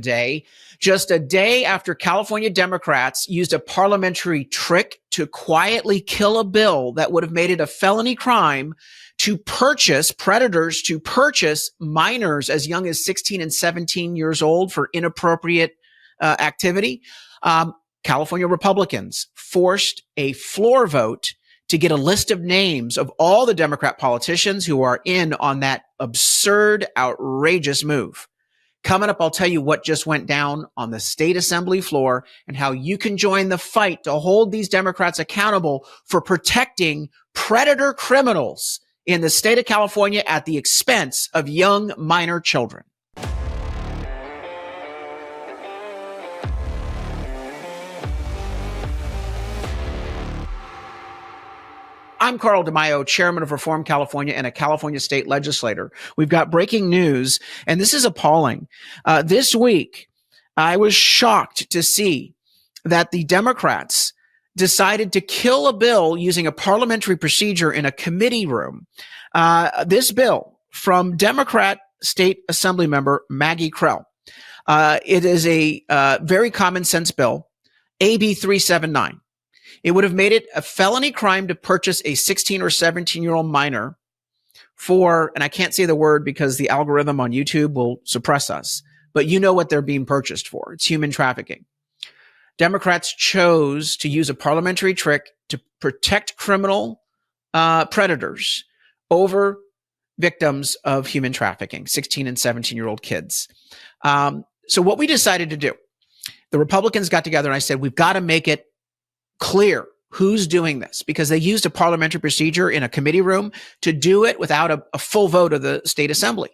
day, just a day after California Democrats used a parliamentary trick to quietly kill a bill that would have made it a felony crime to purchase predators, to purchase minors as young as 16 and 17 years old for inappropriate activity. California Republicans forced a floor vote to get a list of names of all the Democrat politicians who are in on that absurd, outrageous move. Coming up, I'll tell you what just went down on the state assembly floor and how you can join the fight to hold these Democrats accountable for protecting predator criminals in the state of California at the expense of young minor children. I'm Carl DeMaio, chairman of Reform California and a California state legislator. We've got breaking news, and this is appalling. This week, I was shocked to see that the Democrats decided to kill a bill using a parliamentary procedure in a committee room. This bill from Democrat State Assembly member Maggie Krell. It is a very common sense bill, AB 379. It would have made it a felony crime to purchase a 16 or 17-year-old minor for, and I can't say the word because the algorithm on YouTube will suppress us, but you know what they're being purchased for. It's human trafficking. Democrats chose to use a parliamentary trick to protect criminal predators over victims of human trafficking, 16 and 17-year-old kids. So what we decided to do, the Republicans got together and I said, we've got to make it clear who's doing this, because they used a parliamentary procedure in a committee room to do it without a full vote of the state assembly.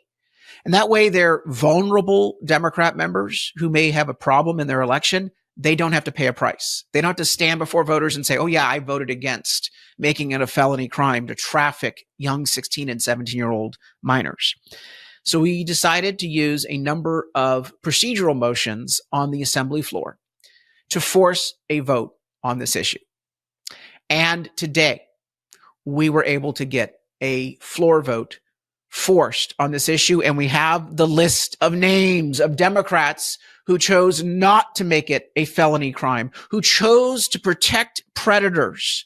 And that way their vulnerable Democrat members who may have a problem in their election, they don't have to pay a price. They don't have to stand before voters and say, oh yeah, I voted against making it a felony crime to traffic young 16 and 17-year-old minors. So we decided to use a number of procedural motions on the assembly floor to force a vote on this issue. And today, we were able to get a floor vote forced on this issue, and we have the list of names of Democrats who chose not to make it a felony crime, who chose to protect predators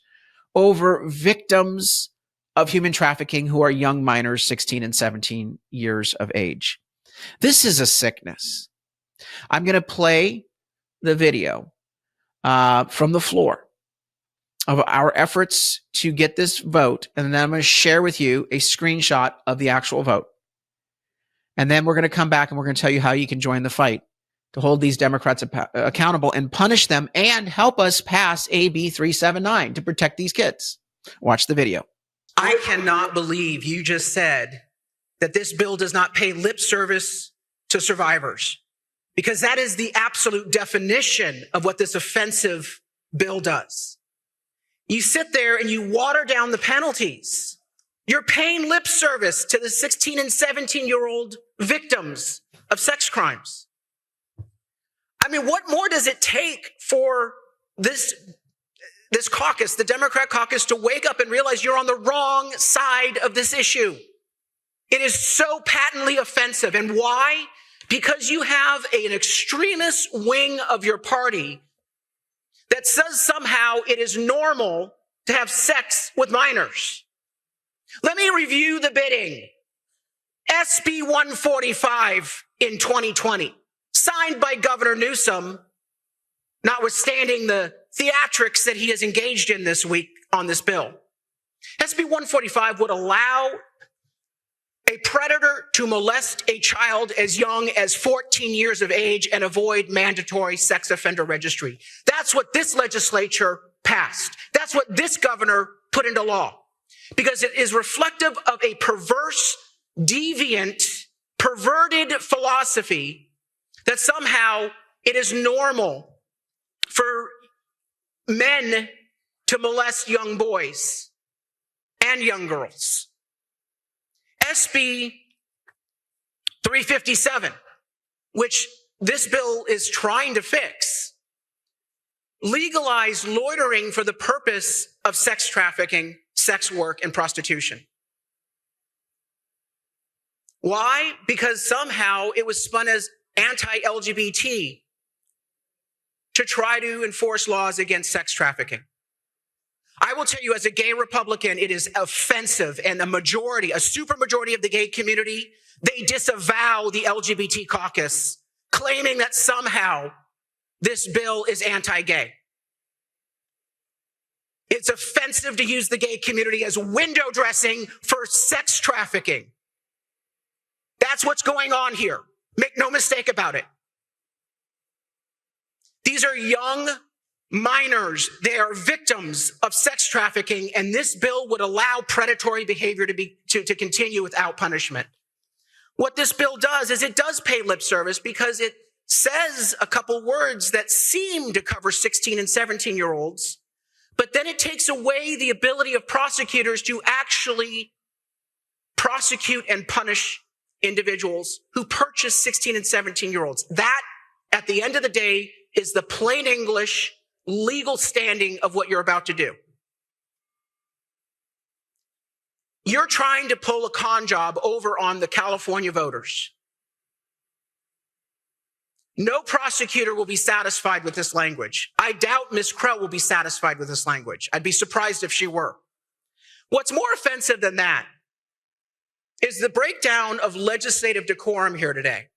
over victims of human trafficking who are young minors, 16 and 17 years of age. This is a sickness. I'm going to play the video from the floor of our efforts to get this vote. And then I'm going to share with you a screenshot of the actual vote. And then we're going to come back and we're going to tell you how you can join the fight to hold these Democrats accountable and punish them and help us pass AB 379 to protect these kids. Watch the video. I cannot believe you just said that this bill does not pay lip service to survivors, because that is the absolute definition of what this offensive bill does. You sit there and you water down the penalties. You're paying lip service to the 16 and 17-year-old victims of sex crimes. I mean, what more does it take for this caucus, the Democrat caucus, to wake up and realize you're on the wrong side of this issue? It is so patently offensive. And why? Because you have an extremist wing of your party that says somehow it is normal to have sex with minors. Let me review the bidding. SB 145 in 2020, signed by Governor Newsom, notwithstanding the theatrics that he has engaged in this week on this bill. SB 145 would allow a predator to molest a child as young as 14 years of age and avoid mandatory sex offender registry. That's what this legislature passed. That's what this governor put into law, because it is reflective of a perverse, deviant, perverted philosophy that somehow it is normal for men to molest young boys and young girls. SB 357, which this bill is trying to fix, legalized loitering for the purpose of sex trafficking, sex work, and prostitution. Why? Because somehow it was spun as anti-LGBT to try to enforce laws against sex trafficking. I will tell you, as a gay Republican, it is offensive, and a supermajority of the gay community, they disavow the LGBT caucus, claiming that somehow this bill is anti-gay. It's offensive to use the gay community as window dressing for sex trafficking. That's what's going on here. Make no mistake about it. These are young minors. They are victims of sex trafficking, and this bill would allow predatory behavior to continue without punishment. What this bill does is it does pay lip service because it says a couple words that seem to cover 16 and 17-year-olds, but then it takes away the ability of prosecutors to actually prosecute and punish individuals who purchase 16 and 17-year-olds. That, at the end of the day, is the plain English legal standing of what you're about to do. You're trying to pull a con job over on the California voters. No prosecutor will be satisfied with this language. I doubt Ms. Krell will be satisfied with this language. I'd be surprised if she were. What's more offensive than that is the breakdown of legislative decorum here today.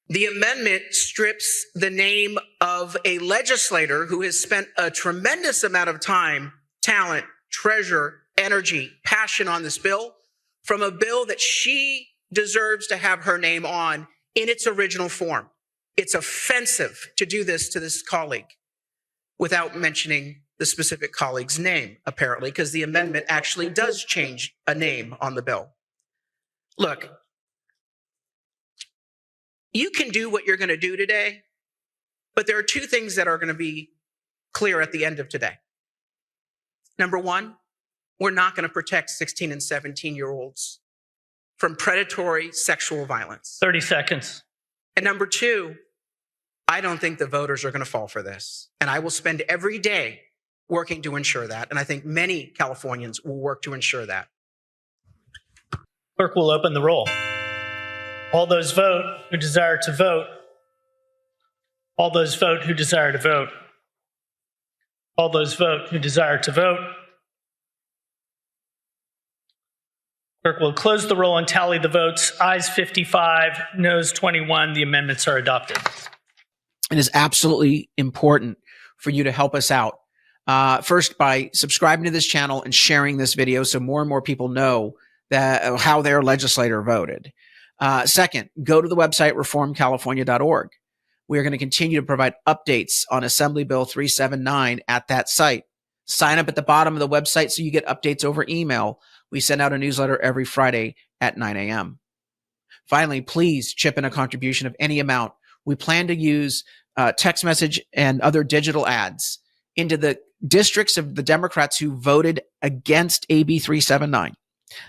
The amendment strips the name of a legislator who has spent a tremendous amount of time, talent, treasure, energy, passion on this bill from a bill that she deserves to have her name on in its original form. It's offensive to do this to this colleague without mentioning the specific colleague's name, apparently, because the amendment actually does change a name on the bill. Look, you can do what you're going to do today, but there are two things that are going to be clear at the end of today. Number one, we're not going to protect 16 and 17-year-olds from predatory sexual violence. 30 seconds. And number two, I don't think the voters are going to fall for this. And I will spend every day working to ensure that. And I think many Californians will work to ensure that. Clerk will open the roll. All those vote who desire to vote. All those vote who desire to vote. All those vote who desire to vote. Clerk will close the roll and tally the votes. Ayes 55, noes 21. The amendments are adopted. It is absolutely important for you to help us out. First, by subscribing to this channel and sharing this video so more and more people know that how their legislator voted. Second, go to the website reformcalifornia.org. We are going to continue to provide updates on Assembly Bill 379 at that site. Sign up at the bottom of the website so you get updates over email. We send out a newsletter every Friday at 9 a.m. Finally, please chip in a contribution of any amount. We plan to use text message and other digital ads into the districts of the Democrats who voted against AB 379.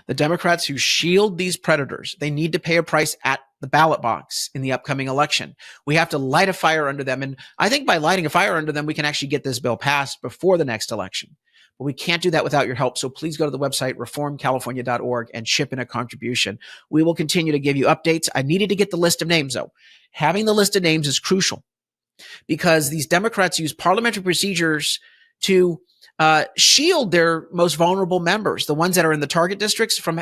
The Democrats who shield these predators, they need to pay a price at the ballot box in the upcoming election. We have to light a fire under them. And I think by lighting a fire under them, we can actually get this bill passed before the next election. But we can't do that without your help. So please go to the website, reformcalifornia.org, and chip in a contribution. We will continue to give you updates. I needed to get the list of names, though. Having the list of names is crucial because these Democrats use parliamentary procedures to shield their most vulnerable members, the ones that are in the target districts, from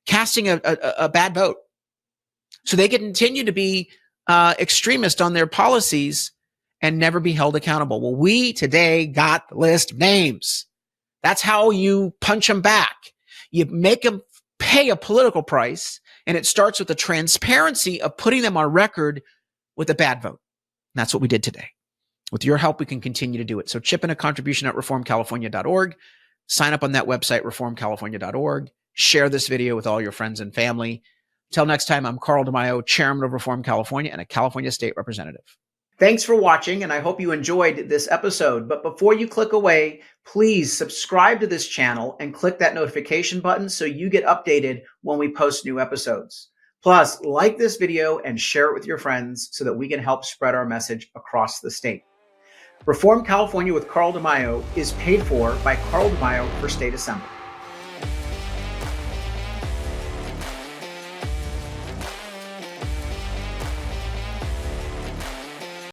casting a bad vote. So they can continue to be extremist on their policies and never be held accountable. Well, we today got the list of names. That's how you punch them back. You make them pay a political price, and it starts with the transparency of putting them on record with a bad vote. And that's what we did today. With your help, we can continue to do it. So chip in a contribution at reformcalifornia.org. Sign up on that website, reformcalifornia.org. Share this video with all your friends and family. Until next time, I'm Carl DeMaio, Chairman of Reform California and a California State Representative. Thanks for watching, and I hope you enjoyed this episode. But before you click away, please subscribe to this channel and click that notification button so you get updated when we post new episodes. Plus, like this video and share it with your friends so that we can help spread our message across the state. Reform California with Carl DeMaio is paid for by Carl DeMaio for State Assembly.